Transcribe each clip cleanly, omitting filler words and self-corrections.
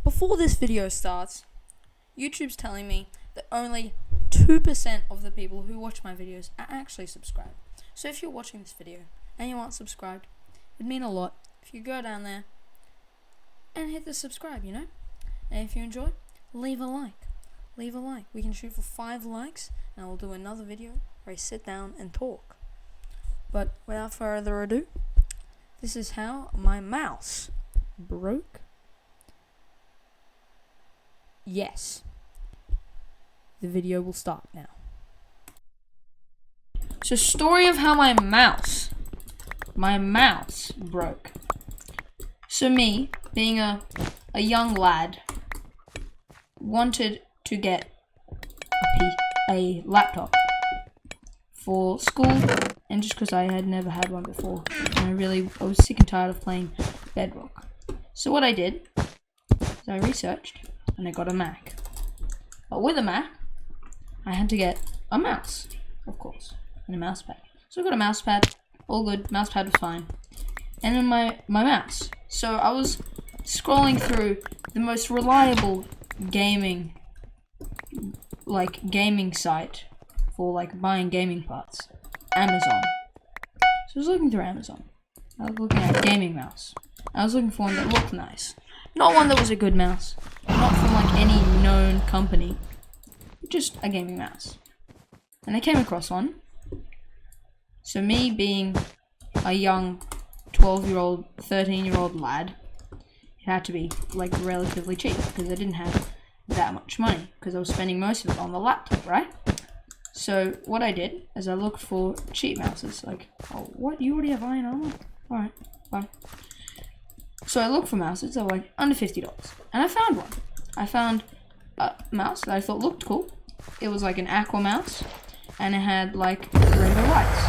Before this video starts, YouTube's telling me that only 2% of the people who watch my videos are actually subscribed. So if you're watching this video and you aren't subscribed, it'd mean a lot if you go down there and hit the subscribe, And if you enjoy, leave a like. Leave a like. We can shoot for 5 likes and I'll do another video where I sit down and talk. But without further ado, this is how my mouse broke. Yes. The video will start now. So, story of how my mouse broke. So me, being a young lad, wanted to get a laptop for school, and just because I had never had one before, and I was sick and tired of playing Bedrock. So what I did is I researched, and I got a Mac. But with a Mac, I had to get a mouse, of course, and a mouse pad. So I got a mouse pad, all good, mouse pad was fine. And then my mouse. So I was scrolling through the most reliable gaming site for buying gaming parts, Amazon. So I was looking through Amazon. I was looking at a gaming mouse. I was looking for one that looked nice. Not one that was a good mouse. Not from any known company. Just a gaming mouse. And I came across one. So me being a young 12-year-old, 13-year-old lad, it had to be relatively cheap because I didn't have that much money because I was spending most of it on the laptop, right? So what I did is I looked for cheap mouses. Oh, what? You already have iron armor? Alright, fine. So I looked for mouses that were under $50. And I found one. I found a mouse that I thought looked cool. It was an aqua mouse. And it had rainbow lights.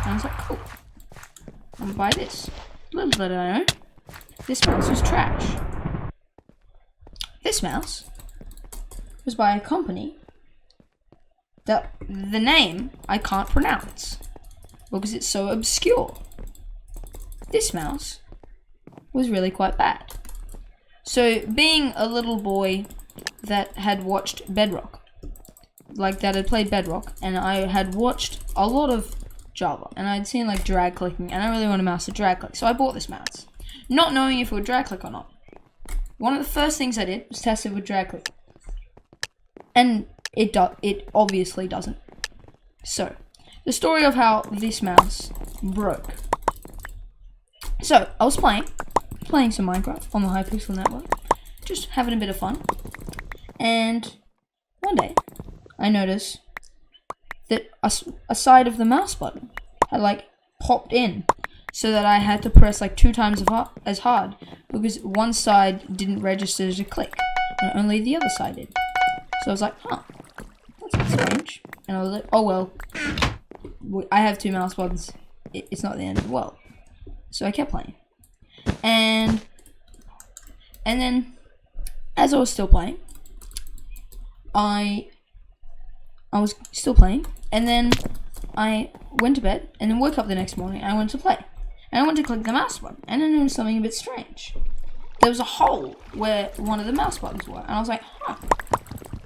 And I was like, cool. I'm gonna buy this. Little did I know, this mouse was trash. This mouse was by a company that the name I can't pronounce because it's so obscure. This mouse was really quite bad. So being a little boy that had watched Bedrock, that had played Bedrock, and I had watched a lot of Java, and I'd seen drag clicking, and I really want a mouse to drag click, so I bought this mouse, not knowing if it would drag click or not. One of the first things I did was test it with drag click, and it obviously doesn't. So, the story of how this mouse broke. So, I was playing some Minecraft on the Hypixel network, just having a bit of fun, and one day, I noticed that a side of the mouse button had popped in, so that I had to press 2 times as hard because one side didn't register as a click, and only the other side did. So I was like, huh, that's strange. And I was like, oh well, I have 2 mouse buttons. It's not the end of the world. So I kept playing, and then as I was still playing, I was still playing, and then I went to bed, and then woke up the next morning, and I went to play. And I went to click the mouse button, and I noticed something a bit strange. There was a hole where one of the mouse buttons were, and I was like, huh,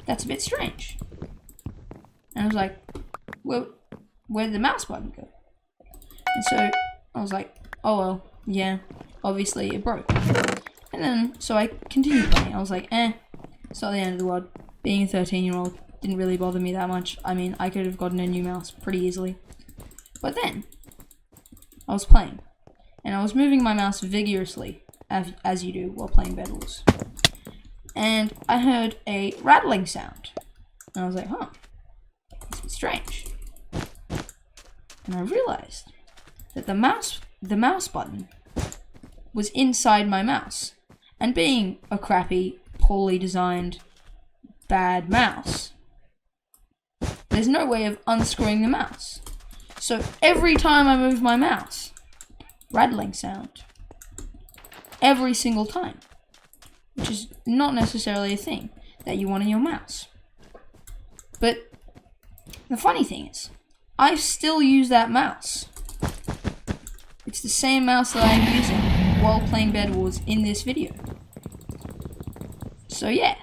that's a bit strange. And I was like, well, where did the mouse button go? And so I was like, oh well, yeah, obviously it broke. And then, so I continued playing. I was like, it's not the end of the world. Being a 13-year-old didn't really bother me that much. I mean, I could have gotten a new mouse pretty easily. But then, I was playing, and I was moving my mouse vigorously, as you do while playing Bed Wars. And I heard a rattling sound. And I was like, huh, that's a bit strange. And I realized that the mouse button was inside my mouse. And being a crappy, poorly designed, bad mouse, there's no way of unscrewing the mouse. So every time I move my mouse, rattling sound. Every single time. Which is not necessarily a thing that you want in your mouse. But the funny thing is, I still use that mouse. It's the same mouse that I'm using while playing Bed Wars in this video. So yeah.